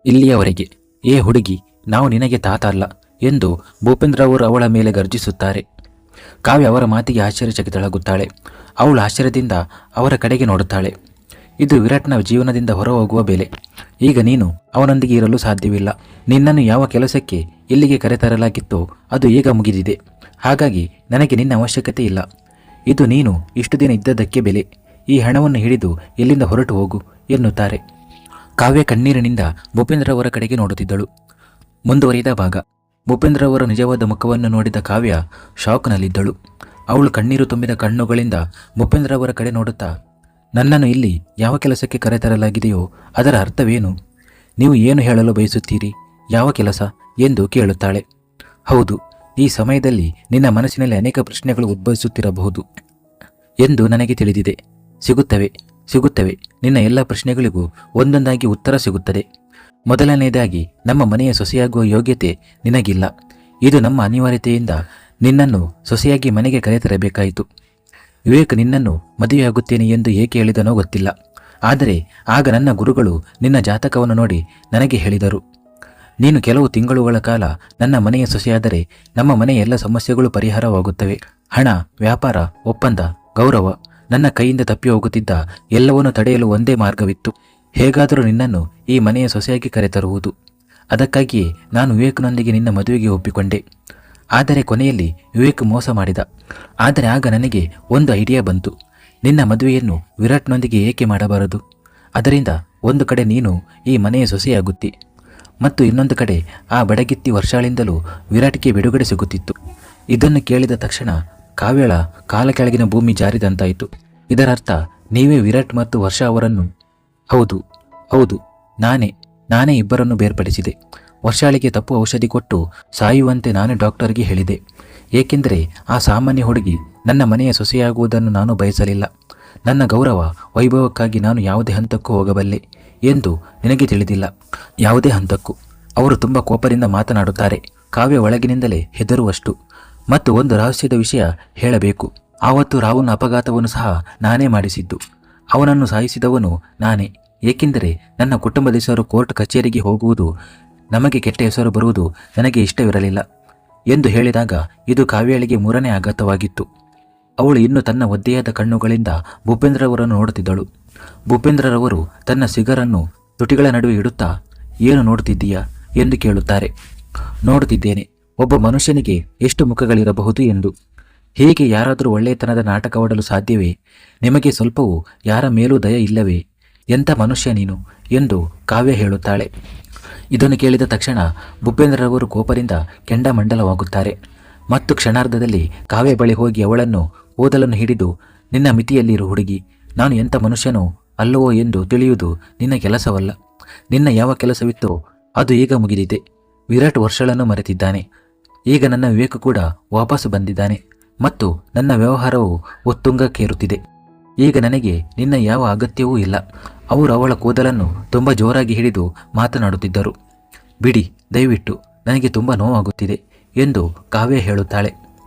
ಇಲ್ಲಿಯವರೆಗೆ ಏ ಹುಡುಗಿ, ನಾವು ನಿನಗೆ ತಾತ ಅಲ್ಲ ಎಂದು ಭೂಪೇಂದ್ರ ಅವರು ಅವಳ ಮೇಲೆ ಗರ್ಜಿಸುತ್ತಾರೆ. ಕಾವ್ಯ ಅವರ ಮಾತಿಗೆ ಆಶ್ಚರ್ಯಚಕಿತಳಾಗುತ್ತಾಳೆ. ಅವಳು ಆಶ್ಚರ್ಯದಿಂದ ಅವರ ಕಡೆಗೆ ನೋಡುತ್ತಾಳೆ. ಇದು ವಿರಾಟ್ನ ಜೀವನದಿಂದ ಹೊರಹೋಗುವ ಬೆಲೆ. ಈಗ ನೀನು ಅವನೊಂದಿಗೆ ಇರಲು ಸಾಧ್ಯವಿಲ್ಲ. ನಿನ್ನನ್ನು ಯಾವ ಕೆಲಸಕ್ಕೆ ಇಲ್ಲಿಗೆ ಕರೆತರಲಾಗಿತ್ತೋ ಅದು ಈಗ ಮುಗಿದಿದೆ. ಹಾಗಾಗಿ ನನಗೆ ನಿನ್ನ ಅವಶ್ಯಕತೆ ಇಲ್ಲ. ಇದು ನೀನು ಇಷ್ಟು ದಿನ ಇದ್ದದ್ದಕ್ಕೆ ಬೆಲೆ. ಈ ಹಣವನ್ನು ಹಿಡಿದು ಇಲ್ಲಿಂದ ಹೊರಟು ಹೋಗು ಎನ್ನುತ್ತಾರೆ. ಕಾವ್ಯ ಕಣ್ಣೀರಿನಿಂದ ಭೂಪೇಂದ್ರ ಅವರ ಕಡೆಗೆ ನೋಡುತ್ತಿದ್ದಳು. ಮುಂದುವರಿದ ಭಾಗ. ಭೂಪೇಂದ್ರ ಅವರ ನಿಜವಾದ ಮುಖವನ್ನು ನೋಡಿದ ಕಾವ್ಯ ಶಾಕ್ನಲ್ಲಿದ್ದಳು. ಅವಳು ಕಣ್ಣೀರು ತುಂಬಿದ ಕಣ್ಣುಗಳಿಂದ ಭೂಪೇಂದ್ರ ಅವರ ಕಡೆ ನೋಡುತ್ತಾ, ನನ್ನನ್ನು ಇಲ್ಲಿ ಯಾವ ಕೆಲಸಕ್ಕೆ ಕರೆತರಲಾಗಿದೆಯೋ ಅದರ ಅರ್ಥವೇನು? ನೀವು ಏನು ಹೇಳಲು ಬಯಸುತ್ತೀರಿ? ಯಾವ ಕೆಲಸ ಎಂದು ಕೇಳುತ್ತಾಳೆ. ಹೌದು, ಈ ಸಮಯದಲ್ಲಿ ನಿನ್ನ ಮನಸ್ಸಿನಲ್ಲಿ ಅನೇಕ ಪ್ರಶ್ನೆಗಳು ಉದ್ಭವಿಸುತ್ತಿರಬಹುದು ಎಂದು ನನಗೆ ತಿಳಿದಿದೆ. ಸಿಗುತ್ತವೆ. ನಿನ್ನ ಎಲ್ಲ ಪ್ರಶ್ನೆಗಳಿಗೂ ಒಂದೊಂದಾಗಿ ಉತ್ತರ ಸಿಗುತ್ತದೆ. ಮೊದಲನೆಯದಾಗಿ, ನಮ್ಮ ಮನೆಯ ಸೊಸೆಯಾಗುವ ಯೋಗ್ಯತೆ ನಿನಗಿಲ್ಲ. ಇದು ನಮ್ಮ ಅನಿವಾರ್ಯತೆಯಿಂದ ನಿನ್ನನ್ನು ಸೊಸೆಯಾಗಿ ಮನೆಗೆ ಕರೆತರಬೇಕಾಯಿತು. ವಿವೇಕ್ ನಿನ್ನನ್ನು ಮದುವೆಯಾಗುತ್ತೇನೆ ಎಂದು ಏಕೆ ಹೇಳಿದನೋ ಗೊತ್ತಿಲ್ಲ. ಆದರೆ ಆಗ ನನ್ನ ಗುರುಗಳು ನಿನ್ನ ಜಾತಕವನ್ನು ನೋಡಿ ನನಗೆ ಹೇಳಿದರು. ನೀನು ಕೆಲವು ತಿಂಗಳುಗಳ ಕಾಲ ನನ್ನ ಮನೆಯ ಸೊಸೆಯಾದರೆ ನಮ್ಮ ಮನೆಯ ಎಲ್ಲ ಸಮಸ್ಯೆಗಳು ಪರಿಹಾರವಾಗುತ್ತವೆ. ಹಣ, ವ್ಯಾಪಾರ, ಒಪ್ಪಂದ, ಗೌರವ, ನನ್ನ ಕೈಯಿಂದ ತಪ್ಪಿ ಹೋಗುತ್ತಿದ್ದ ಎಲ್ಲವನ್ನೂ ತಡೆಯಲು ಒಂದೇ ಮಾರ್ಗವಿತ್ತು. ಹೇಗಾದರೂ ನಿನ್ನನ್ನು ಈ ಮನೆಯ ಸೊಸೆಯಾಗಿ ಕರೆತರುವುದು. ಅದಕ್ಕಾಗಿಯೇ ನಾನು ವಿವೇಕ್ನೊಂದಿಗೆ ನಿನ್ನ ಮದುವೆಗೆ ಒಪ್ಪಿಕೊಂಡೆ. ಆದರೆ ಕೊನೆಯಲ್ಲಿ ವಿವೇಕ್ ಮೋಸ ಮಾಡಿದ. ಆದರೆ ಆಗ ನನಗೆ ಒಂದು ಐಡಿಯಾ ಬಂತು. ನಿನ್ನ ಮದುವೆಯನ್ನು ವಿರಾಟ್ನೊಂದಿಗೆ ಏಕೆ ಮಾಡಬಾರದು? ಅದರಿಂದ ಒಂದು ಕಡೆ ನೀನು ಈ ಮನೆಯ ಸೊಸೆಯಾಗುತ್ತಿ ಮತ್ತು ಇನ್ನೊಂದು ಕಡೆ ಆ ಬಡಗಿತ್ತಿ ವರ್ಷಾಳಿಂದಲೂ ವಿರಾಟ್ಗೆ ಬಿಡುಗಡೆ ಸಿಗುತ್ತಿತ್ತು. ಇದನ್ನು ಕೇಳಿದ ತಕ್ಷಣ ಕಾವ್ಯಳ ಕಾಲ ಕೆಳಗಿನ ಭೂಮಿ ಜಾರಿದಂತಾಯಿತು. ಇದರರ್ಥ ನೀವೇ ವಿರಾಟ್ ಮತ್ತು ವರ್ಷ ಅವರನ್ನು. ಹೌದು, ನಾನೇ ಇಬ್ಬರನ್ನು ಬೇರ್ಪಡಿಸಿದೆ. ವರ್ಷಾಳಿಗೆ ತಪ್ಪು ಔಷಧಿ ಕೊಟ್ಟು ಸಾಯುವಂತೆ ನಾನು ಡಾಕ್ಟರ್ಗೆ ಹೇಳಿದೆ. ಏಕೆಂದರೆ ಆ ಸಾಮಾನ್ಯ ಹುಡುಗಿ ನನ್ನ ಮನೆಯ ಸೊಸೆಯಾಗುವುದನ್ನು ನಾನು ಬಯಸಲಿಲ್ಲ. ನನ್ನ ಗೌರವ, ವೈಭವಕ್ಕಾಗಿ ನಾನು ಯಾವುದೇ ಹಂತಕ್ಕೂ ಹೋಗಬಲ್ಲೆ ಎಂದು ನಿನಗೆ ತಿಳಿದಿಲ್ಲ. ಯಾವುದೇ ಹಂತಕ್ಕೂ. ಅವರು ತುಂಬ ಕೋಪದಿಂದ ಮಾತನಾಡುತ್ತಾರೆ. ಕಾವ್ಯ ಒಳಗಿನಿಂದಲೇ ಹೆದರುವಷ್ಟು. ಮತ್ತು ಒಂದು ರಹಸ್ಯದ ವಿಷಯ ಹೇಳಬೇಕು. ಆವತ್ತು ರಾಹುನ ಅಪಘಾತವನ್ನು ಸಹ ನಾನೇ ಮಾಡಿಸಿದ್ದು. ಅವನನ್ನು ಸಾಯಿಸಿದವನು ನಾನೇ. ಏಕೆಂದರೆ ನನ್ನ ಕುಟುಂಬದ ಹೆಸರು ಕೋರ್ಟ್ ಕಚೇರಿಗೆ ಹೋಗುವುದು, ನಮಗೆ ಕೆಟ್ಟ ಹೆಸರು ಬರುವುದು ನನಗೆ ಇಷ್ಟವಿರಲಿಲ್ಲ ಎಂದು ಹೇಳಿದಾಗ ಇದು ಕಾವ್ಯಳಿಗೆ ಮೂರನೇ ಆಘಾತವಾಗಿತ್ತು. ಅವಳು ಇನ್ನು ತನ್ನ ಒದ್ದೆಯಾದ ಕಣ್ಣುಗಳಿಂದ ಭೂಪೇಂದ್ರವರನ್ನು ನೋಡುತ್ತಿದ್ದಳು. ಭೂಪೇಂದ್ರರವರು ತನ್ನ ಸಿಗರನ್ನು ತುಟಿಗಳ ನಡುವೆ ಇಡುತ್ತಾ, ಏನು ನೋಡುತ್ತಿದ್ದೀಯಾ ಎಂದು ಕೇಳುತ್ತಾರೆ. ನೋಡುತ್ತಿದ್ದೇನೆ, ಒಬ್ಬ ಮನುಷ್ಯನಿಗೆ ಎಷ್ಟು ಮುಖಗಳಿರಬಹುದು ಎಂದು. ಹೀಗೆ ಯಾರಾದರೂ ಒಳ್ಳೆಯತನದ ನಾಟಕವಾಡಲು ಸಾಧ್ಯವೇ? ನಿಮಗೆ ಸ್ವಲ್ಪವೂ ಯಾರ ಮೇಲೂ ದಯ ಇಲ್ಲವೇ? ಎಂಥ ಮನುಷ್ಯ ನೀನು ಎಂದು ಕಾವ್ಯ ಹೇಳುತ್ತಾಳೆ. ಇದನ್ನು ಕೇಳಿದ ತಕ್ಷಣ ಭೂಪೇಂದ್ರರವರು ಕೋಪದಿಂದ ಕೆಂಡಾಮಂಡಲವಾಗುತ್ತಾರೆ ಮತ್ತು ಕ್ಷಣಾರ್ಧದಲ್ಲಿ ಕಾವ್ಯ ಬಳಿ ಹೋಗಿ ಅವಳನ್ನು ಕೂದಲನ್ನು ಹಿಡಿದು, ನಿನ್ನ ಮಿತಿಯಲ್ಲಿರು ಹುಡುಗಿ, ನಾನು ಎಂಥ ಮನುಷ್ಯನೋ ಅಲ್ಲವೋ ಎಂದು ತಿಳಿಯುವುದು ನಿನ್ನ ಕೆಲಸವಲ್ಲ. ನಿನ್ನ ಯಾವ ಕೆಲಸವಿತ್ತೋ ಅದು ಈಗ ಮುಗಿದಿದೆ. ವಿರಾಟ್ ವರ್ಷಳನ್ನು ಮರೆತಿದ್ದಾನೆ. ಈಗ ನನ್ನ ವಿವೇಕ ಕೂಡ ವಾಪಸ್ಸು ಬಂದಿದ್ದಾನೆ ಮತ್ತು ನನ್ನ ವ್ಯವಹಾರವು ಉತ್ತುಂಗಕ್ಕೇರುತ್ತಿದೆ. ಈಗ ನನಗೆ ನಿನ್ನ ಯಾವ ಅಗತ್ಯವೂ ಇಲ್ಲ. ಅವರು ಅವಳ ಕೂದಲನ್ನು ತುಂಬ ಜೋರಾಗಿ ಹಿಡಿದು ಮಾತನಾಡುತ್ತಿದ್ದರು. ಬಿಡಿ, ದಯವಿಟ್ಟು, ನನಗೆ ತುಂಬ ನೋವಾಗುತ್ತಿದೆ ಎಂದು ಕಾವ್ಯ ಹೇಳುತ್ತಾಳೆ.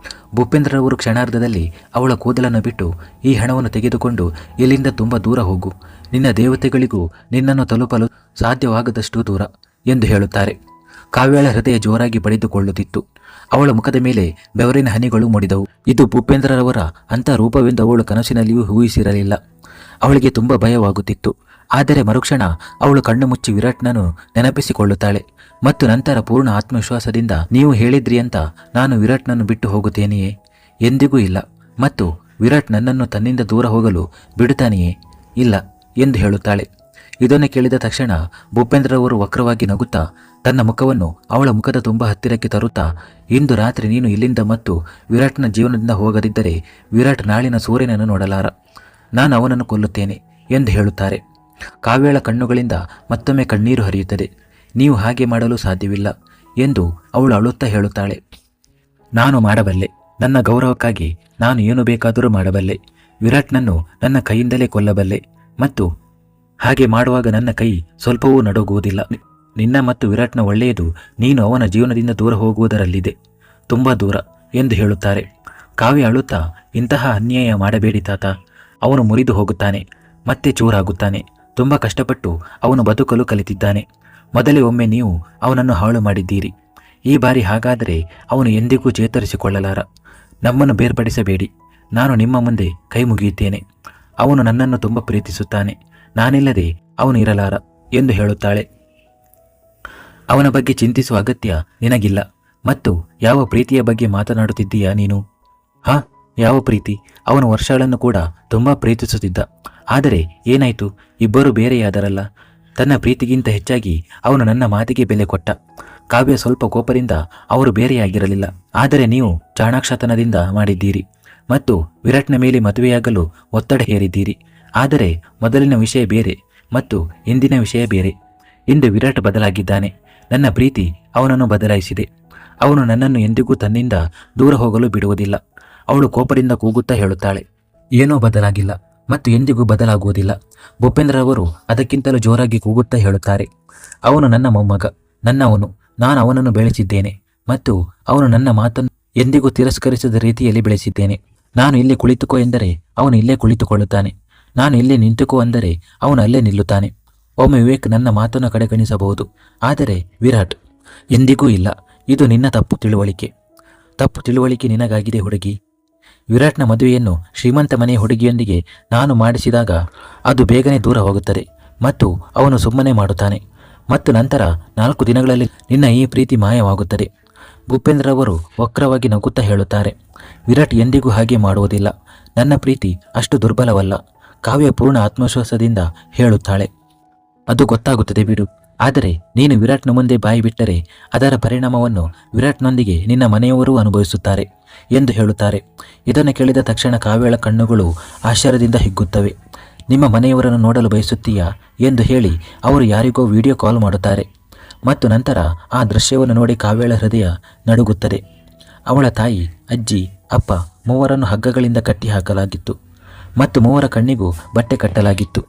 ಭೂಪೇಂದ್ರರವರು ಕ್ಷಣಾರ್ಧದಲ್ಲಿ ಅವಳ ಕೂದಲನ್ನು ಬಿಟ್ಟು, ಈ ಹಣವನ್ನು ತೆಗೆದುಕೊಂಡು ಇಲ್ಲಿಂದ ತುಂಬ ದೂರ ಹೋಗು. ನಿನ್ನ ದೇವತೆಗಳಿಗೂ ನಿನ್ನನ್ನು ತಲುಪಲು ಸಾಧ್ಯವಾಗದಷ್ಟು ದೂರ ಎಂದು ಹೇಳುತ್ತಾರೆ. ಕಾವ್ಯಳ ಹೃದಯ ಜೋರಾಗಿ ಬಡಿದುಕೊಳ್ಳುತ್ತಿತ್ತು. ಅವಳ ಮುಖದ ಮೇಲೆ ಬೆವರಿನ ಹನಿಗಳು ಮೂಡಿದವು. ಇದು ಭೂಪೇಂದ್ರರವರ ಅಂಥ ರೂಪವೆಂದು ಅವಳು ಕನಸಿನಲ್ಲಿಯೂ ಊಹಿಸಿರಲಿಲ್ಲ. ಅವಳಿಗೆ ತುಂಬ ಭಯವಾಗುತ್ತಿತ್ತು. ಆದರೆ ಮರುಕ್ಷಣ ಅವಳು ಕಣ್ಣು ಮುಚ್ಚಿ ವಿರಾಟ್ನನ್ನು ನೆನಪಿಸಿಕೊಳ್ಳುತ್ತಾಳೆ ಮತ್ತು ನಂತರ ಪೂರ್ಣ ಆತ್ಮವಿಶ್ವಾಸದಿಂದ, ನೀವು ಹೇಳಿದ್ರಿ ಅಂತ ನಾನು ವಿರಾಟ್ನನ್ನು ಬಿಟ್ಟು ಹೋಗುತ್ತೇನೆಯೇ? ಎಂದಿಗೂ ಇಲ್ಲ. ಮತ್ತು ವಿರಾಟ್ ನನ್ನನ್ನು ತನ್ನಿಂದ ದೂರ ಹೋಗಲು ಬಿಡುತ್ತಾನೆಯೇ? ಇಲ್ಲ ಎಂದು ಹೇಳುತ್ತಾಳೆ. ಇದನ್ನು ಕೇಳಿದ ತಕ್ಷಣ ಭೂಪೇಂದ್ರರವರು ವಕ್ರವಾಗಿ ನಗುತ್ತಾ ತನ್ನ ಮುಖವನ್ನು ಅವಳ ಮುಖದ ತುಂಬ ಹತ್ತಿರಕ್ಕೆ ತರುತ್ತಾ, ಇಂದು ರಾತ್ರಿ ನೀನು ಇಲ್ಲಿಂದ ಮತ್ತು ವಿರಾಟ್ನ ಜೀವನದಿಂದ ಹೋಗದಿದ್ದರೆ ವಿರಾಟ್ ನಾಳಿನ ಸೂರ್ಯನನ್ನು ನೋಡಲಾರ. ನಾನು ಅವನನ್ನು ಕೊಲ್ಲುತ್ತೇನೆ ಎಂದು ಹೇಳುತ್ತಾರೆ. ಕಾವ್ಯಳ ಕಣ್ಣುಗಳಿಂದ ಮತ್ತೊಮ್ಮೆ ಕಣ್ಣೀರು ಹರಿಯುತ್ತದೆ. ನೀವು ಹಾಗೆ ಮಾಡಲು ಸಾಧ್ಯವಿಲ್ಲ ಎಂದು ಅವಳು ಅಳುತ್ತಾ ಹೇಳುತ್ತಾಳೆ. ನಾನು ಮಾಡಬಲ್ಲೆ. ನನ್ನ ಗೌರವಕ್ಕಾಗಿ ನಾನು ಏನು ಬೇಕಾದರೂ ಮಾಡಬಲ್ಲೆ. ವಿರಾಟ್ನನ್ನು ನನ್ನ ಕೈಯಿಂದಲೇ ಕೊಲ್ಲಬಲ್ಲೆ ಮತ್ತು ಹಾಗೆ ಮಾಡುವಾಗ ನನ್ನ ಕೈ ಸ್ವಲ್ಪವೂ ನಡುಗುವುದಿಲ್ಲ. ನಿನ್ನ ಮತ್ತು ವಿರಾಟ್ನ ಒಳ್ಳೆಯದು ನೀನು ಅವನ ಜೀವನದಿಂದ ದೂರ ಹೋಗುವುದರಲ್ಲಿದೆ, ತುಂಬ ದೂರ ಎಂದು ಹೇಳುತ್ತಾರೆ. ಕಾವ್ಯ ಅಳುತ್ತಾ, ಇಂತಹ ಅನ್ಯಾಯ ಮಾಡಬೇಡಿ ತಾತ. ಅವನು ಮುರಿದು ಹೋಗುತ್ತಾನೆ, ಮತ್ತೆ ಚೂರಾಗುತ್ತಾನೆ. ತುಂಬ ಕಷ್ಟಪಟ್ಟು ಅವನು ಬದುಕಲು ಕಲಿತಿದ್ದಾನೆ. ಮೊದಲೇ ಒಮ್ಮೆ ನೀವು ಅವನನ್ನು ಹಾಳು ಮಾಡಿದ್ದೀರಿ. ಈ ಬಾರಿ ಹಾಗಾದರೆ ಅವನು ಎಂದಿಗೂ ಚೇತರಿಸಿಕೊಳ್ಳಲಾರ. ನಮ್ಮನ್ನು ಬೇರ್ಪಡಿಸಬೇಡಿ. ನಾನು ನಿಮ್ಮ ಮುಂದೆ ಕೈ ಮುಗಿಯುತ್ತೇನೆ. ಅವನು ನನ್ನನ್ನು ತುಂಬ ಪ್ರೀತಿಸುತ್ತಾನೆ. ನಾನಿಲ್ಲದೆ ಅವನು ಇರಲಾರ ಎಂದು ಹೇಳುತ್ತಾಳೆ. ಅವನ ಬಗ್ಗೆ ಚಿಂತಿಸುವ ಅಗತ್ಯ ನಿನಗಿಲ್ಲ. ಮತ್ತು ಯಾವ ಪ್ರೀತಿಯ ಬಗ್ಗೆ ಮಾತನಾಡುತ್ತಿದ್ದೀಯಾ ನೀನು? ಯಾವ ಪ್ರೀತಿ? ಅವನು ವರ್ಷಗಳನ್ನು ಕೂಡ ತುಂಬ ಪ್ರೀತಿಸುತ್ತಿದ್ದ. ಆದರೆ ಏನಾಯಿತು? ಇಬ್ಬರು ಬೇರೆಯಾದರಲ್ಲ. ತನ್ನ ಪ್ರೀತಿಗಿಂತ ಹೆಚ್ಚಾಗಿ ಅವನು ನನ್ನ ಮಾತಿಗೆ ಬೆಲೆ ಕೊಟ್ಟ. ಕಾವ್ಯ ಸ್ವಲ್ಪ ಕೋಪದಿಂದ ಅವರು ಬೇರೆಯಾಗಿರಲಿಲ್ಲ. ಆದರೆ ನೀವು ಚಾಣಾಕ್ಷತನದಿಂದ ಮಾಡಿದ್ದೀರಿ ಮತ್ತು ವಿರಾಟ್ನ ಮೇಲೆ ಮದುವೆಯಾಗಲು ಒತ್ತಡ ಹೇರಿದ್ದೀರಿ. ಆದರೆ ಮೊದಲಿನ ವಿಷಯ ಬೇರೆ ಮತ್ತು ಇಂದಿನ ವಿಷಯ ಬೇರೆ. ಇಂದು ವಿರಾಟ್ ಬದಲಾಗಿದ್ದಾನೆ. ನನ್ನ ಪ್ರೀತಿ ಅವನನ್ನು ಬದಲಾಯಿಸಿದೆ. ಅವನು ನನ್ನನ್ನು ಎಂದಿಗೂ ತನ್ನಿಂದ ದೂರ ಹೋಗಲು ಬಿಡುವುದಿಲ್ಲ. ಅವಳು ಕೋಪದಿಂದ ಕೂಗುತ್ತಾ ಹೇಳುತ್ತಾಳೆ. ಏನೂ ಬದಲಾಗಿಲ್ಲ ಮತ್ತು ಎಂದಿಗೂ ಬದಲಾಗುವುದಿಲ್ಲ. ಭೂಪೇಂದ್ರ ಅವರು ಅದಕ್ಕಿಂತಲೂ ಜೋರಾಗಿ ಕೂಗುತ್ತಾ ಹೇಳುತ್ತಾರೆ. ಅವನು ನನ್ನ ಮೊಮ್ಮಗ, ನನ್ನವನು. ನಾನು ಅವನನ್ನು ಬೆಳೆಸಿದ್ದೇನೆ ಮತ್ತು ಅವನು ನನ್ನ ಮಾತನ್ನು ಎಂದಿಗೂ ತಿರಸ್ಕರಿಸದ ರೀತಿಯಲ್ಲಿ ಬೆಳೆಸಿದ್ದೇನೆ. ನಾನು ಇಲ್ಲಿ ಕುಳಿತುಕೋ ಎಂದರೆ ಅವನು ಇಲ್ಲೇ ಕುಳಿತುಕೊಳ್ಳುತ್ತಾನೆ. ನಾನು ಇಲ್ಲಿ ನಿಂತುಕೋ ಅಂದರೆ ಅವನು ಅಲ್ಲೇ ನಿಲ್ಲುತ್ತಾನೆ. ಒಮ್ಮೆ ವಿವೇಕ್ ನನ್ನ ಮಾತನ್ನು ಕಡೆಗಣಿಸಬಹುದು, ಆದರೆ ವಿರಾಟ್ ಎಂದಿಗೂ ಇಲ್ಲ. ಇದು ನಿನ್ನ ತಪ್ಪು ತಿಳುವಳಿಕೆ ನಿನಗಾಗಿದೆ ಹುಡುಗಿ. ವಿರಾಟ್ನ ಮದುವೆಯನ್ನು ಶ್ರೀಮಂತ ಮನೆಯ ಹುಡುಗಿಯೊಂದಿಗೆ ನಾನು ಮಾಡಿಸಿದಾಗ ಅದು ಬೇಗನೆ ದೂರ ಹೋಗುತ್ತದೆ ಮತ್ತು ಅವನು ಸುಮ್ಮನೆ ಮಾಡುತ್ತಾನೆ. ಮತ್ತು ನಂತರ 4 ದಿನಗಳಲ್ಲಿ ನಿನ್ನ ಈ ಪ್ರೀತಿ ಮಾಯವಾಗುತ್ತದೆ. ಭೂಪೇಂದ್ರ ಅವರು ವಕ್ರವಾಗಿ ನಗುತ್ತಾ ಹೇಳುತ್ತಾರೆ. ವಿರಾಟ್ ಎಂದಿಗೂ ಹಾಗೆ ಮಾಡುವುದಿಲ್ಲ. ನನ್ನ ಪ್ರೀತಿ ಅಷ್ಟು ದುರ್ಬಲವಲ್ಲ. ಕಾವ್ಯ ಪೂರ್ಣ ಆತ್ಮವಿಶ್ವಾಸದಿಂದ ಹೇಳುತ್ತಾಳೆ. ಅದು ಗೊತ್ತಾಗುತ್ತದೆ ಬಿಡು. ಆದರೆ ನೀನು ವಿರಾಟ್ನ ಮುಂದೆ ಬಾಯಿ ಬಿಟ್ಟರೆ ಅದರ ಪರಿಣಾಮವನ್ನು ವಿರಾಟ್ನೊಂದಿಗೆ ನಿನ್ನ ಮನೆಯವರೂ ಅನುಭವಿಸುತ್ತಾರೆ ಎಂದು ಹೇಳುತ್ತಾರೆ. ಇದನ್ನು ಕೇಳಿದ ತಕ್ಷಣ ಕಾವ್ಯಳ ಕಣ್ಣುಗಳು ಆಶ್ಚರ್ಯದಿಂದ ಹಿಗ್ಗುತ್ತವೆ. ನಿಮ್ಮ ಮನೆಯವರನ್ನು ನೋಡಲು ಬಯಸುತ್ತೀಯಾ ಎಂದು ಹೇಳಿ ಅವರು ಯಾರಿಗೋ ವಿಡಿಯೋ ಕಾಲ್ ಮಾಡುತ್ತಾರೆ. ಮತ್ತು ನಂತರ ಆ ದೃಶ್ಯವನ್ನು ನೋಡಿ ಕಾವ್ಯಳ ಹೃದಯ ನಡುಗುತ್ತದೆ. ಅವಳ ತಾಯಿ, ಅಜ್ಜಿ, ಅಪ್ಪ ಮೂವರನ್ನು ಹಗ್ಗಗಳಿಂದ ಕಟ್ಟಿ ಹಾಕಲಾಗಿತ್ತು ಮತ್ತು ಮೂವರ ಕಣ್ಣಿಗೂ ಬಟ್ಟೆ ಕಟ್ಟಲಾಗಿತ್ತು.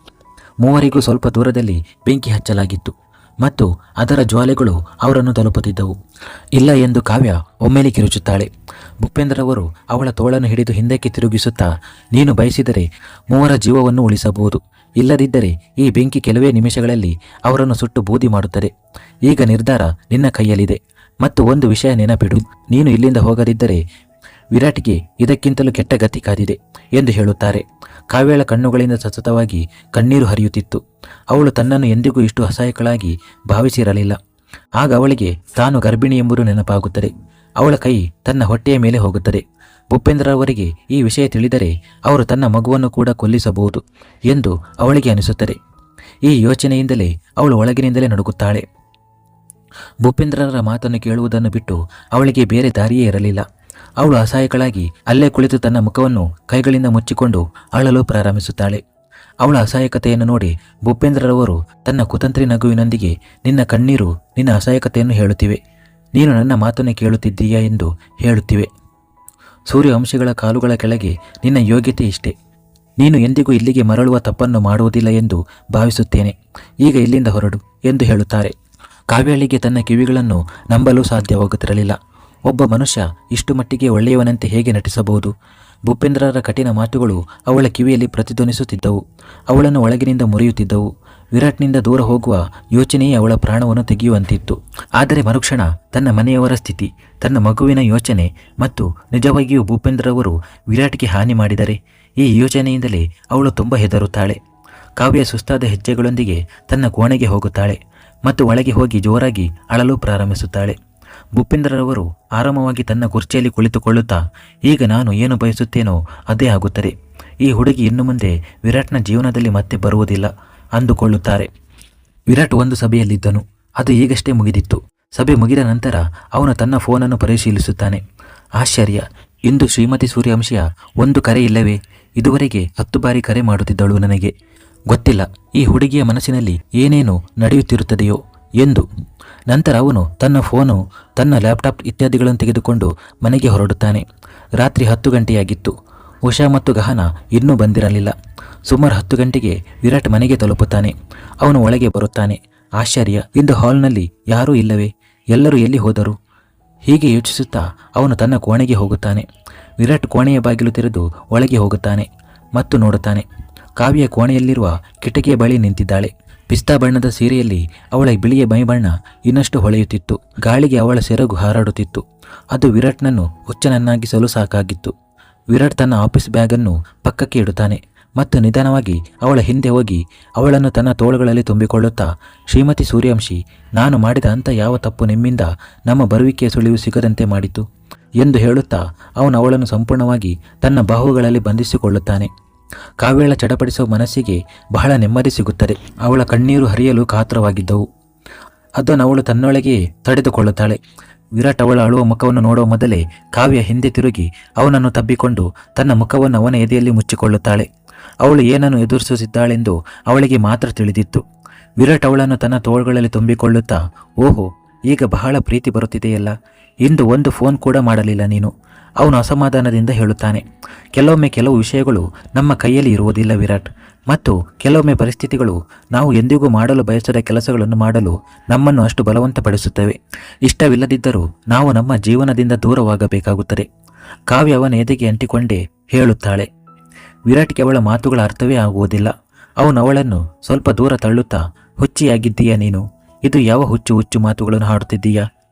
ಮೂವರಿಗೂ ಸ್ವಲ್ಪ ದೂರದಲ್ಲಿ ಬೆಂಕಿ ಹಚ್ಚಲಾಗಿತ್ತು ಮತ್ತು ಅದರ ಜ್ವಾಲೆಗಳು ಅವರನ್ನು ತಲುಪುತ್ತಿದ್ದವು. ಇಲ್ಲ ಎಂದು ಕಾವ್ಯ ಒಮ್ಮೆಲೆ ಕಿರುಚುತ್ತಾಳೆ. ಭೂಪೇಂದ್ರ ಅವರು ಅವಳ ತೋಳನ್ನು ಹಿಡಿದು ಹಿಂದಕ್ಕೆ ತಿರುಗಿಸುತ್ತಾ, ನೀನು ಬಯಸಿದರೆ ಮೂವರ ಜೀವವನ್ನು ಉಳಿಸಬಹುದು. ಇಲ್ಲದಿದ್ದರೆ ಈ ಬೆಂಕಿ ಕೆಲವೇ ನಿಮಿಷಗಳಲ್ಲಿ ಅವರನ್ನು ಸುಟ್ಟು ಬೂದಿ ಮಾಡುತ್ತದೆ. ಈಗ ನಿರ್ಧಾರ ನಿನ್ನ ಕೈಯಲ್ಲಿದೆ. ಮತ್ತು ಒಂದು ವಿಷಯ ನೆನಪಿಡು, ನೀನು ಇಲ್ಲಿಂದ ಹೋಗದಿದ್ದರೆ ವಿರಾಟ್ಗೆ ಇದಕ್ಕಿಂತಲೂ ಕೆಟ್ಟ ಗತಿ ಕಾದಿದೆ ಎಂದು ಹೇಳುತ್ತಾರೆ. ಕಾವ್ಯಳ ಕಣ್ಣುಗಳಿಂದ ಸತತವಾಗಿ ಕಣ್ಣೀರು ಹರಿಯುತ್ತಿತ್ತು. ಅವಳು ತನ್ನನ್ನು ಎಂದಿಗೂ ಇಷ್ಟು ಅಸಹಾಯಕಳಾಗಿ ಭಾವಿಸಿರಲಿಲ್ಲ. ಆಗ ಅವಳಿಗೆ ತಾನು ಗರ್ಭಿಣಿ ಎಂಬುದು ನೆನಪಾಗುತ್ತದೆ. ಅವಳ ಕೈ ತನ್ನ ಹೊಟ್ಟೆಯ ಮೇಲೆ ಹೋಗುತ್ತದೆ. ಭೂಪೇಂದ್ರ ಅವರಿಗೆ ಈ ವಿಷಯ ತಿಳಿದರೆ ಅವರು ತನ್ನ ಮಗುವನ್ನು ಕೂಡ ಕೊಲ್ಲಿಸಬಹುದು ಎಂದು ಅವಳಿಗೆ ಅನಿಸುತ್ತದೆ. ಈ ಯೋಚನೆಯಿಂದಲೇ ಅವಳು ಒಳಗಿನಿಂದಲೇ ನಡುಗುತ್ತಾಳೆ. ಭೂಪೇಂದ್ರರ ಮಾತನ್ನು ಕೇಳುವುದನ್ನು ಬಿಟ್ಟು ಅವಳಿಗೆ ಬೇರೆ ದಾರಿಯೇ ಇರಲಿಲ್ಲ. ಅವಳು ಅಸಹಾಯಕಳಾಗಿ ಅಲ್ಲೇ ಕುಳಿತು ತನ್ನ ಮುಖವನ್ನು ಕೈಗಳಿಂದ ಮುಚ್ಚಿಕೊಂಡು ಅಳಲು ಪ್ರಾರಂಭಿಸುತ್ತಾಳೆ. ಅವಳ ಅಸಹಾಯಕತೆಯನ್ನು ನೋಡಿ ಭೂಪೇಂದ್ರರವರು ತನ್ನ ಕುತಂತ್ರಿ ನಗುವಿನೊಂದಿಗೆ, ನಿನ್ನ ಕಣ್ಣೀರು ನಿನ್ನ ಅಸಹಾಯಕತೆಯನ್ನು ಹೇಳುತ್ತಿವೆ. ನೀನು ನನ್ನ ಮಾತನ್ನು ಕೇಳುತ್ತಿದ್ದೀಯಾ ಎಂದು ಹೇಳುತ್ತಿವೆ. ಸೂರ್ಯವಂಶಿಗಳ ಕಾಲುಗಳ ಕೆಳಗೆ ನಿನ್ನ ಯೋಗ್ಯತೆ ಇಷ್ಟೇ. ನೀನು ಎಂದಿಗೂ ಇಲ್ಲಿಗೆ ಮರಳುವ ತಪ್ಪನ್ನು ಮಾಡುವುದಿಲ್ಲ ಎಂದು ಭಾವಿಸುತ್ತೇನೆ. ಈಗ ಇಲ್ಲಿಂದ ಹೊರಡು ಎಂದು ಹೇಳುತ್ತಾರೆ. ಕಾವ್ಯಳಿಗೆ ತನ್ನ ಕಿವಿಗಳನ್ನು ನಂಬಲು ಸಾಧ್ಯವಾಗುತ್ತಿರಲಿಲ್ಲ. ಒಬ್ಬ ಮನುಷ್ಯ ಇಷ್ಟು ಮಟ್ಟಿಗೆ ಒಳ್ಳೆಯವನಂತೆ ಹೇಗೆ ನಟಿಸಬಹುದು? ಭೂಪೇಂದ್ರರ ಕಠಿಣ ಮಾತುಗಳು ಅವಳ ಕಿವಿಯಲ್ಲಿ ಪ್ರತಿಧ್ವನಿಸುತ್ತಿದ್ದವು. ಅವಳನ್ನು ಒಳಗಿನಿಂದ ಮುರಿಯುತ್ತಿದ್ದವು. ವಿರಾಟ್ನಿಂದ ದೂರ ಹೋಗುವ ಯೋಚನೆಯೇ ಅವಳ ಪ್ರಾಣವನ್ನು ತೆಗೆಯುವಂತಿತ್ತು. ಆದರೆ ಮರುಕ್ಷಣ ತನ್ನ ಮನೆಯವರ ಸ್ಥಿತಿ, ತನ್ನ ಮಗುವಿನ ಯೋಚನೆ ಮತ್ತು ನಿಜವಾಗಿಯೂ ಭೂಪೇಂದ್ರವರು ವಿರಾಟ್ಗೆ ಹಾನಿ ಮಾಡಿದರೆ ಈ ಯೋಚನೆಯಿಂದಲೇ ಅವಳು ತುಂಬ ಹೆದರುತ್ತಾಳೆ. ಕಾವ್ಯ ಸುಸ್ತಾದ ಹೆಜ್ಜೆಗಳೊಂದಿಗೆ ತನ್ನ ಕೋಣೆಗೆ ಹೋಗುತ್ತಾಳೆ ಮತ್ತು ಒಳಗೆ ಹೋಗಿ ಜೋರಾಗಿ ಅಳಲು ಪ್ರಾರಂಭಿಸುತ್ತಾಳೆ. ಭೂಪೇಂದ್ರರವರು ಆರಾಮವಾಗಿ ತನ್ನ ಕುರ್ಚಿಯಲ್ಲಿ ಕುಳಿತುಕೊಳ್ಳುತ್ತಾ, ಈಗ ನಾನು ಏನು ಬಯಸುತ್ತೇನೋ ಅದೇ ಆಗುತ್ತದೆ. ಈ ಹುಡುಗಿ ಇನ್ನು ಮುಂದೆ ವಿರಾಟ್ನ ಜೀವನದಲ್ಲಿ ಮತ್ತೆ ಬರುವುದಿಲ್ಲ ಅಂದುಕೊಳ್ಳುತ್ತಾರೆ. ವಿರಾಟ್ ಒಂದು ಸಭೆಯಲ್ಲಿದ್ದನು. ಅದು ಈಗಷ್ಟೇ ಮುಗಿದಿತ್ತು. ಸಭೆ ಮುಗಿದ ನಂತರ ಅವನು ತನ್ನ ಫೋನನ್ನು ಪರಿಶೀಲಿಸುತ್ತಾನೆ. ಆಶ್ಚರ್ಯ, ಇಂದು ಶ್ರೀಮತಿ ಸೂರ್ಯವಂಶಿಯ ಒಂದು ಕರೆ ಇಲ್ಲವೇ? ಇದುವರೆಗೆ 10 ಬಾರಿ ಕರೆ ಮಾಡುತ್ತಿದ್ದಳು. ನನಗೆ ಗೊತ್ತಿಲ್ಲ ಈ ಹುಡುಗಿಯ ಮನಸ್ಸಿನಲ್ಲಿ ಏನೇನು ನಡೆಯುತ್ತಿರುತ್ತದೆಯೋ ಎಂದು. ನಂತರ ಅವನು ತನ್ನ ಫೋನು, ತನ್ನ ಲ್ಯಾಪ್ಟಾಪ್ ಇತ್ಯಾದಿಗಳನ್ನು ತೆಗೆದುಕೊಂಡು ಮನೆಗೆ ಹೊರಡುತ್ತಾನೆ. ರಾತ್ರಿ 10 ಗಂಟೆಯಾಗಿತ್ತು. ಉಷಾ ಮತ್ತು ಗಹನ ಇನ್ನೂ ಬಂದಿರಲಿಲ್ಲ. ಸುಮಾರು 10 ಗಂಟೆಗೆ ವಿರಾಟ್ ಮನೆಗೆ ತಲುಪುತ್ತಾನೆ. ಅವನು ಒಳಗೆ ಬರುತ್ತಾನೆ. ಆಶ್ಚರ್ಯ, ಇಂದು ಹಾಲ್ನಲ್ಲಿ ಯಾರೂ ಇಲ್ಲವೇ? ಎಲ್ಲರೂ ಎಲ್ಲಿ ಹೋದರು? ಹೀಗೆ ಯೋಚಿಸುತ್ತಾ ಅವನು ತನ್ನ ಕೋಣೆಗೆ ಹೋಗುತ್ತಾನೆ. ವಿರಾಟ್ ಕೋಣೆಯ ಬಾಗಿಲು ತೆರೆದು ಒಳಗೆ ಹೋಗುತ್ತಾನೆ ಮತ್ತು ನೋಡುತ್ತಾನೆ. ಕಾವ್ಯ ಕೋಣೆಯಲ್ಲಿರುವ ಕಿಟಕಿಯ ಬಳಿ ನಿಂತಿದ್ದಾಳೆ. ಪಿಸ್ತಾ ಬಣ್ಣದ ಸೀರೆಯಲ್ಲಿ ಅವಳ ಬಿಳಿಯ ಮೈಬಣ್ಣ ಇನ್ನಷ್ಟು ಹೊಳೆಯುತ್ತಿತ್ತು. ಗಾಳಿಗೆ ಅವಳ ಸೆರಗು ಹಾರಾಡುತ್ತಿತ್ತು. ಅದು ವಿರಾಟ್ನನ್ನು ಹುಚ್ಚನನ್ನಾಗಿಸಲು ಸಾಕಾಗಿತ್ತು. ವಿರಾಟ್ ತನ್ನ ಆಫೀಸ್ ಬ್ಯಾಗನ್ನು ಪಕ್ಕಕ್ಕೆ ಇಡುತ್ತಾನೆ ಮತ್ತು ನಿಧಾನವಾಗಿ ಅವಳ ಹಿಂದೆ ಹೋಗಿ ಅವಳನ್ನು ತನ್ನ ತೋಳುಗಳಲ್ಲಿ ತುಂಬಿಕೊಳ್ಳುತ್ತಾ, ಶ್ರೀಮತಿ ಸೂರ್ಯವಂಶಿ, ನಾನು ಮಾಡಿದ ಅಂಥ ಯಾವ ತಪ್ಪು ನಿಮ್ಮಿಂದ ನಮ್ಮ ಬರುವಿಕೆಯ ಸುಳಿವು ಸಿಗದಂತೆ ಮಾಡಿತು ಎಂದು ಹೇಳುತ್ತಾ ಅವನು ಅವಳನ್ನು ಸಂಪೂರ್ಣವಾಗಿ ತನ್ನ ಬಾಹುಗಳಲ್ಲಿ ಬಂಧಿಸಿಕೊಳ್ಳುತ್ತಾನೆ. ಕಾವ್ಯಳ ಚಡಪಡಿಸುವ ಮನಸ್ಸಿಗೆ ಬಹಳ ನೆಮ್ಮದಿ ಸಿಗುತ್ತದೆ. ಅವಳ ಕಣ್ಣೀರು ಹರಿಯಲು ಕಾತರವಾಗಿದ್ದವು. ಅದನ್ನು ಅವಳು ತನ್ನೊಳಗೆ ತಡೆದುಕೊಳ್ಳುತ್ತಾಳೆ. ವಿರಾಟ್ ಅವಳ ಅಳುವ ಮುಖವನ್ನು ನೋಡುವ ಮೊದಲೇ ಕಾವ್ಯ ಹಿಂದೆ ತಿರುಗಿ ಅವನನ್ನು ತಬ್ಬಿಕೊಂಡು ತನ್ನ ಮುಖವನ್ನು ಅವನ ಎದೆಯಲ್ಲಿ ಮುಚ್ಚಿಕೊಳ್ಳುತ್ತಾಳೆ. ಅವಳು ಏನನ್ನು ಎದುರಿಸುತ್ತಿದ್ದಾಳೆಂದು ಅವಳಿಗೆ ಮಾತ್ರ ತಿಳಿದಿತ್ತು. ವಿರಾಟ್ ಅವಳನ್ನು ತನ್ನ ತೋಳುಗಳಲ್ಲಿ ತುಂಬಿಕೊಳ್ಳುತ್ತಾ, ಓಹೋ, ಈಗ ಬಹಳ ಪ್ರೀತಿ ಬರುತ್ತಿದೆಯಲ್ಲ, ಇಂದು ಒಂದು ಫೋನ್ ಕೂಡ ಮಾಡಲಿಲ್ಲ ನೀನು, ಅವನು ಅಸಮಾಧಾನದಿಂದ ಹೇಳುತ್ತಾನೆ. ಕೆಲವೊಮ್ಮೆ ಕೆಲವು ವಿಷಯಗಳು ನಮ್ಮ ಕೈಯಲ್ಲಿ ಇರುವುದಿಲ್ಲ ವಿರಾಟ್, ಮತ್ತು ಕೆಲವೊಮ್ಮೆ ಪರಿಸ್ಥಿತಿಗಳು ನಾವು ಎಂದಿಗೂ ಮಾಡಲು ಬಯಸದ ಕೆಲಸಗಳನ್ನು ಮಾಡಲು ನಮ್ಮನ್ನು ಅಷ್ಟು ಬಲವಂತಪಡಿಸುತ್ತವೆ. ಇಷ್ಟವಿಲ್ಲದಿದ್ದರೂ ನಾವು ನಮ್ಮ ಜೀವನದಿಂದ ದೂರವಾಗಬೇಕಾಗುತ್ತದೆ. ಕಾವ್ಯ ಅವನ ಎದೆಗೆ ಅಂಟಿಕೊಂಡೇ ಹೇಳುತ್ತಾಳೆ. ವಿರಾಟ್ಗೆ ಅವಳ ಮಾತುಗಳ ಅರ್ಥವೇ ಆಗುವುದಿಲ್ಲ. ಅವನು ಅವಳನ್ನು ಸ್ವಲ್ಪ ದೂರ ತಳ್ಳುತ್ತಾ, ಹುಚ್ಚಿಯಾಗಿದ್ದೀಯಾ ನೀನು, ಇದು ಯಾವ ಹುಚ್ಚು ಹುಚ್ಚು ಮಾತುಗಳನ್ನು ಹಾಡುತ್ತಿದ್ದೀಯಾ?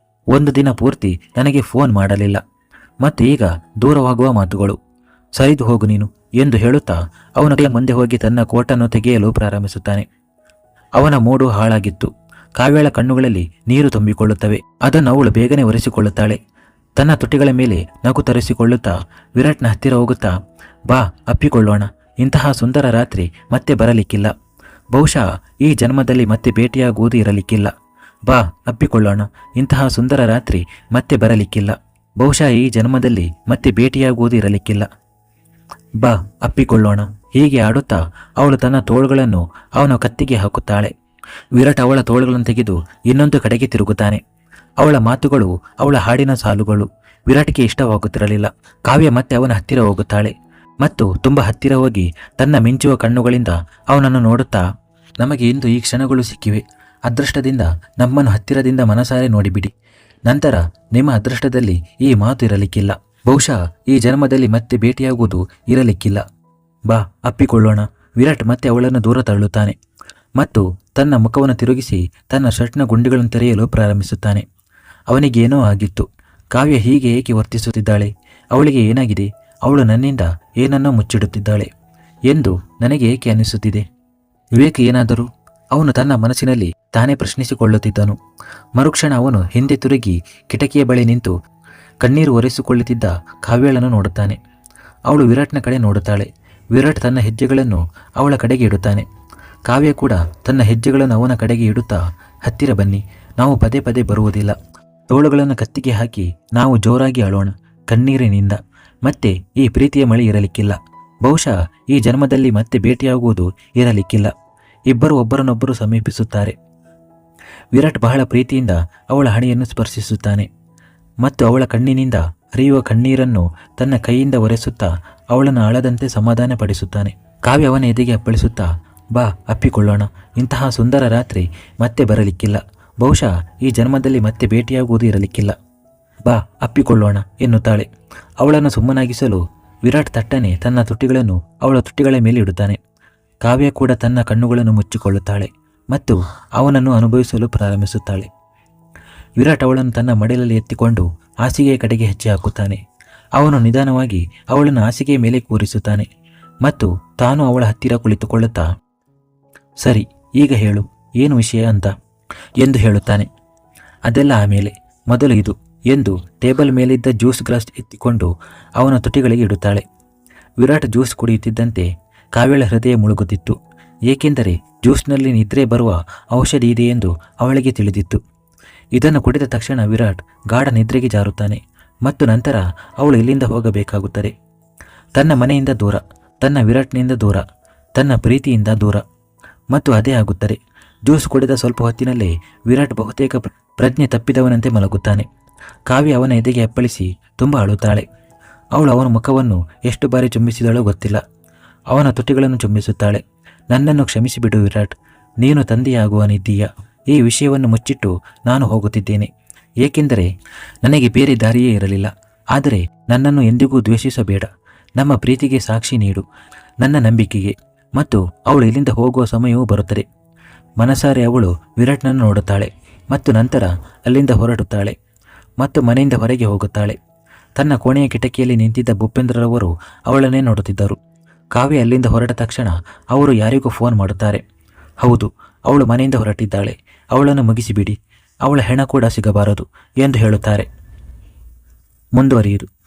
ಒಂದು ದಿನ ಪೂರ್ತಿ ನನಗೆ ಫೋನ್ ಮಾಡಲಿಲ್ಲ, ಮತ್ತು ಈಗ ದೂರವಾಗುವ ಮಾತುಗಳು, ಸರಿದು ಹೋಗು ನೀನು ಎಂದು ಹೇಳುತ್ತಾ ಅವನ ಕೈ ಮುಂದೆ ಹೋಗಿ ತನ್ನ ಕೋಟನ್ನು ತೆಗೆಯಲು ಪ್ರಾರಂಭಿಸುತ್ತಾನೆ. ಅವನ ಮೂಡು ಹಾಳಾಗಿತ್ತು. ಕಾವ್ಯಳ ಕಣ್ಣುಗಳಲ್ಲಿ ನೀರು ತುಂಬಿಕೊಳ್ಳುತ್ತವೆ. ಅದನ್ನು ಅವಳು ಬೇಗನೆ ಒರೆಸಿಕೊಳ್ಳುತ್ತಾಳೆ. ತನ್ನ ತುಟಿಗಳ ಮೇಲೆ ನಗು ತರಿಸಿಕೊಳ್ಳುತ್ತಾ ವಿರಾಟ್ನ ಹತ್ತಿರ ಹೋಗುತ್ತಾ, ಬಾ, ಅಪ್ಪಿಕೊಳ್ಳೋಣ, ಇಂತಹ ಸುಂದರ ರಾತ್ರಿ ಮತ್ತೆ ಬರಲಿಕ್ಕಿಲ್ಲ, ಬಹುಶಃ ಈ ಜನ್ಮದಲ್ಲಿ ಮತ್ತೆ ಭೇಟಿಯಾಗುವುದು ಇರಲಿಕ್ಕಿಲ್ಲ, ಬಾ ಅಪ್ಪಿಕೊಳ್ಳೋಣ, ಇಂತಹ ಸುಂದರ ರಾತ್ರಿ ಮತ್ತೆ ಬರಲಿಕ್ಕಿಲ್ಲ, ಬಹುಶಃ ಈ ಜನ್ಮದಲ್ಲಿ ಮತ್ತೆ ಭೇಟಿಯಾಗುವುದು ಇರಲಿಕ್ಕಿಲ್ಲ, ಬಾ ಅಪ್ಪಿಕೊಳ್ಳೋಣ. ಹೀಗೆ ಆಡುತ್ತಾ ಅವಳು ತನ್ನ ತೋಳುಗಳನ್ನು ಅವನ ಕತ್ತಿಗೆ ಹಾಕುತ್ತಾಳೆ. ವಿರಾಟ್ ಅವಳ ತೋಳುಗಳನ್ನು ತೆಗೆದು ಇನ್ನೊಂದು ಕಡೆಗೆ ತಿರುಗುತ್ತಾನೆ. ಅವಳ ಮಾತುಗಳು, ಅವಳ ಹಾಡಿನ ಸಾಲುಗಳು ವಿರಾಟ್ಗೆ ಇಷ್ಟವಾಗುತ್ತಿರಲಿಲ್ಲ. ಕಾವ್ಯ ಮತ್ತೆ ಅವನ ಹತ್ತಿರ ಹೋಗುತ್ತಾಳೆ ಮತ್ತು ತುಂಬ ಹತ್ತಿರ ಹೋಗಿ ತನ್ನ ಮಿಂಚುವ ಕಣ್ಣುಗಳಿಂದ ಅವನನ್ನು ನೋಡುತ್ತಾ, ನಮಗೆ ಇಂದು ಈ ಕ್ಷಣಗಳು ಸಿಕ್ಕಿವೆ, ಅದೃಷ್ಟದಿಂದ ನಮ್ಮನ್ನು ಹತ್ತಿರದಿಂದ ಮನಸಾರೆ ನೋಡಿಬಿಡಿ, ನಂತರ ನಿಮ್ಮ ಅದೃಷ್ಟದಲ್ಲಿ ಈ ಮಾತು ಇರಲಿಕ್ಕಿಲ್ಲ, ಬಹುಶಃ ಈ ಜನ್ಮದಲ್ಲಿ ಮತ್ತೆ ಭೇಟಿಯಾಗುವುದು ಇರಲಿಕ್ಕಿಲ್ಲ, ಬಾ ಅಪ್ಪಿಕೊಳ್ಳೋಣ. ವಿರಾಟ್ ಮತ್ತೆ ಅವಳನ್ನು ದೂರ ತಳ್ಳುತ್ತಾನೆ ಮತ್ತು ತನ್ನ ಮುಖವನ್ನು ತಿರುಗಿಸಿ ತನ್ನ ಶರ್ಟ್ನ ಗುಂಡಿಗಳನ್ನು ತೆರೆಯಲು ಪ್ರಾರಂಭಿಸುತ್ತಾನೆ. ಅವನಿಗೇನೋ ಆಗಿತ್ತು. ಕಾವ್ಯ ಹೀಗೆ ಏಕೆ ವರ್ತಿಸುತ್ತಿದ್ದಾಳೆ? ಅವಳಿಗೆ ಏನಾಗಿದೆ? ಅವಳು ನನ್ನಿಂದ ಏನನ್ನೋ ಮುಚ್ಚಿಡುತ್ತಿದ್ದಾಳೆ ಎಂದು ನನಗೆ ಏಕೆ ಅನ್ನಿಸುತ್ತಿದೆ? ವಿವೇಕ್ ಏನಾದರೂ? ಅವನು ತನ್ನ ಮನಸ್ಸಿನಲ್ಲಿ ತಾನೇ ಪ್ರಶ್ನಿಸಿಕೊಳ್ಳುತ್ತಿದ್ದನು. ಮರುಕ್ಷಣ ಅವನು ಹಿಂದೆ ತಿರುಗಿ ಕಿಟಕಿಯ ಬಳಿ ನಿಂತು ಕಣ್ಣೀರು ಒರೆಸಿಕೊಳ್ಳುತ್ತಿದ್ದ ಕಾವ್ಯಳನ್ನು ನೋಡುತ್ತಾನೆ. ಅವಳು ವಿರಾಟ್ನ ಕಡೆ ನೋಡುತ್ತಾಳೆ. ವಿರಾಟ್ ತನ್ನ ಹೆಜ್ಜೆಗಳನ್ನು ಅವಳ ಕಡೆಗೆ ಇಡುತ್ತಾನೆ. ಕಾವ್ಯ ಕೂಡ ತನ್ನ ಹೆಜ್ಜೆಗಳನ್ನು ಅವನ ಕಡೆಗೆ ಇಡುತ್ತಾ, ಹತ್ತಿರ ಬನ್ನಿ, ನಾವು ಪದೇ ಪದೇ ಬರುವುದಿಲ್ಲ, ತೋಳುಗಳನ್ನು ಕತ್ತಿಗೆ ಹಾಕಿ ನಾವು ಜೋರಾಗಿ ಅಳೋಣ ಕಣ್ಣೀರಿನಿಂದ, ಮತ್ತೆ ಈ ಪ್ರೀತಿಯ ಮಳೆ ಇರಲಿಕ್ಕಿಲ್ಲ, ಬಹುಶಃ ಈ ಜನ್ಮದಲ್ಲಿ ಮತ್ತೆ ಭೇಟಿಯಾಗುವುದು ಇರಲಿಕ್ಕಿಲ್ಲ. ಇಬ್ಬರು ಒಬ್ಬರನ್ನೊಬ್ಬರು ಸಮೀಪಿಸುತ್ತಾರೆ. ವಿರಾಟ್ ಬಹಳ ಪ್ರೀತಿಯಿಂದ ಅವಳ ಹಣೆಯನ್ನು ಸ್ಪರ್ಶಿಸುತ್ತಾನೆ ಮತ್ತು ಅವಳ ಕಣ್ಣಿನಿಂದ ಹರಿಯುವ ಕಣ್ಣೀರನ್ನು ತನ್ನ ಕೈಯಿಂದ ಒರೆಸುತ್ತಾ ಅವಳನ್ನು ಅಳದಂತೆ ಸಮಾಧಾನ ಪಡಿಸುತ್ತಾನೆ. ಕಾವ್ಯ ಅವನ ಎದೆಗೆ ಅಪ್ಪಳಿಸುತ್ತಾ, ಬಾ ಅಪ್ಪಿಕೊಳ್ಳೋಣ, ಇಂತಹ ಸುಂದರ ರಾತ್ರಿ ಮತ್ತೆ ಬರಲಿಕ್ಕಿಲ್ಲ, ಬಹುಶಃ ಈ ಜನ್ಮದಲ್ಲಿ ಮತ್ತೆ ಭೇಟಿಯಾಗುವುದು ಇರಲಿಕ್ಕಿಲ್ಲ, ಬಾ ಅಪ್ಪಿಕೊಳ್ಳೋಣ ಎನ್ನುತ್ತಾಳೆ. ಅವಳನ್ನು ಸುಮ್ಮನಾಗಿಸಲು ವಿರಾಟ್ ತಟ್ಟನೆ ತನ್ನ ತುಟಿಗಳನ್ನು ಅವಳ ತುಟಿಗಳ ಮೇಲೆ ಇಡುತ್ತಾನೆ. ಕಾವ್ಯ ಕೂಡ ತನ್ನ ಕಣ್ಣುಗಳನ್ನು ಮುಚ್ಚಿಕೊಳ್ಳುತ್ತಾಳೆ ಮತ್ತು ಅವನನ್ನು ಅನುಭವಿಸಲು ಪ್ರಾರಂಭಿಸುತ್ತಾಳೆ. ವಿರಾಟ್ ಅವಳನ್ನು ತನ್ನ ಮಡಿಲಲ್ಲಿ ಎತ್ತಿಕೊಂಡು ಹಾಸಿಗೆಯ ಕಡೆಗೆ ಹೆಜ್ಜೆ ಹಾಕುತ್ತಾನೆ. ಅವನು ನಿಧಾನವಾಗಿ ಅವಳನ್ನು ಹಾಸಿಗೆಯ ಮೇಲೆ ಕೂರಿಸುತ್ತಾನೆ ಮತ್ತು ತಾನು ಅವಳ ಹತ್ತಿರ ಕುಳಿತುಕೊಳ್ಳುತ್ತಾ, ಸರಿ, ಈಗ ಹೇಳು, ಏನು ವಿಷಯ ಅಂತ ಎಂದು ಹೇಳುತ್ತಾನೆ. ಅದೆಲ್ಲ ಆಮೇಲೆ, ಮೊದಲು ಇದು ಎಂದು ಟೇಬಲ್ ಮೇಲಿದ್ದ ಜ್ಯೂಸ್ ಗ್ಲಾಸ್ ಎತ್ತಿಕೊಂಡು ಅವನ ತುಟಿಗಳಿಗೆ ಇಡುತ್ತಾಳೆ. ವಿರಾಟ್ ಜ್ಯೂಸ್ ಕುಡಿಯುತ್ತಿದ್ದಂತೆ ಕಾವ್ಯಳ ಹೃದಯ ಮುಳುಗುತ್ತಿತ್ತು. ಏಕೆಂದರೆ ಜ್ಯೂಸ್ನಲ್ಲಿ ನಿದ್ರೆ ಬರುವ ಔಷಧಿ ಇದೆ ಎಂದು ಅವಳಿಗೆ ತಿಳಿದಿತ್ತು. ಇದನ್ನು ಕುಡಿದ ತಕ್ಷಣ ವಿರಾಟ್ ಗಾಢ ನಿದ್ರೆಗೆ ಜಾರುತ್ತಾನೆ ಮತ್ತು ನಂತರ ಅವಳು ಇಲ್ಲಿಂದ ಹೋಗಬೇಕಾಗುತ್ತದೆ. ತನ್ನ ಮನೆಯಿಂದ ದೂರ, ತನ್ನ ವಿರಾಟ್ನಿಂದ ದೂರ, ತನ್ನ ಪ್ರೀತಿಯಿಂದ ದೂರ. ಮತ್ತು ಅದೇ ಆಗುತ್ತದೆ. ಜ್ಯೂಸ್ ಕುಡಿದ ಸ್ವಲ್ಪ ಹೊತ್ತಿನಲ್ಲೇ ವಿರಾಟ್ ಬಹುತೇಕ ಪ್ರಜ್ಞೆ ತಪ್ಪಿದವನಂತೆ ಮಲಗುತ್ತಾನೆ. ಕಾವ್ಯ ಅವನ ಎದೆಗೆ ಅಪ್ಪಳಿಸಿ ತುಂಬ ಅಳುತ್ತಾಳೆ. ಅವಳು ಅವನ ಮುಖವನ್ನು ಎಷ್ಟು ಬಾರಿ ಚುಂಬಿಸಿದಳೋ ಗೊತ್ತಿಲ್ಲ. ಅವನ ತುಟಿಗಳನ್ನು ಚುಂಬಿಸುತ್ತಾಳೆ. ನನ್ನನ್ನು ಕ್ಷಮಿಸಿಬಿಡು ವಿರಾಟ್, ನೀನು ತಂದೆಯಾಗುವನಿದ್ದೀಯ. ಈ ವಿಷಯವನ್ನು ಮುಚ್ಚಿಟ್ಟು ನಾನು ಹೋಗುತ್ತಿದ್ದೇನೆ, ಏಕೆಂದರೆ ನನಗೆ ಬೇರೆ ದಾರಿಯೇ ಇರಲಿಲ್ಲ. ಆದರೆ ನನ್ನನ್ನು ಎಂದಿಗೂ ದ್ವೇಷಿಸಬೇಡ. ನಮ್ಮ ಪ್ರೀತಿಗೆ ಸಾಕ್ಷಿ ನೀಡು, ನನ್ನ ನಂಬಿಕೆಗೆ. ಮತ್ತು ಅವಳು ಇಲ್ಲಿಂದ ಹೋಗುವ ಸಮಯವೂ ಬರುತ್ತದೆ. ಮನಸಾರೆ ಅವಳು ವಿರಾಟ್ನನ್ನು ನೋಡುತ್ತಾಳೆ ಮತ್ತು ನಂತರ ಅಲ್ಲಿಂದ ಹೊರಡುತ್ತಾಳೆ ಮತ್ತು ಮನೆಯಿಂದ ಹೊರಗೆ ಹೋಗುತ್ತಾಳೆ. ತನ್ನ ಕೋಣೆಯ ಕಿಟಕಿಯಲ್ಲಿ ನಿಂತಿದ್ದ ಭೂಪೇಂದ್ರರವರು ಅವಳನ್ನೇ ನೋಡುತ್ತಿದ್ದರು. ಕಾವ್ಯ ಅಲ್ಲಿಂದ ಹೊರಟ ತಕ್ಷಣ ಅವರು ಯಾರಿಗೂ ಫೋನ್ ಮಾಡುತ್ತಾರೆ. ಹೌದು, ಅವಳು ಮನೆಯಿಂದ ಹೊರಟಿದ್ದಾಳೆ, ಅವಳನ್ನು ಮುಗಿಸಿಬಿಡಿ, ಅವಳ ಹೆಣ ಕೂಡ ಸಿಗಬಾರದು ಎಂದು ಹೇಳುತ್ತಾರೆ. ಮುಂದುವರಿಯುವುದು.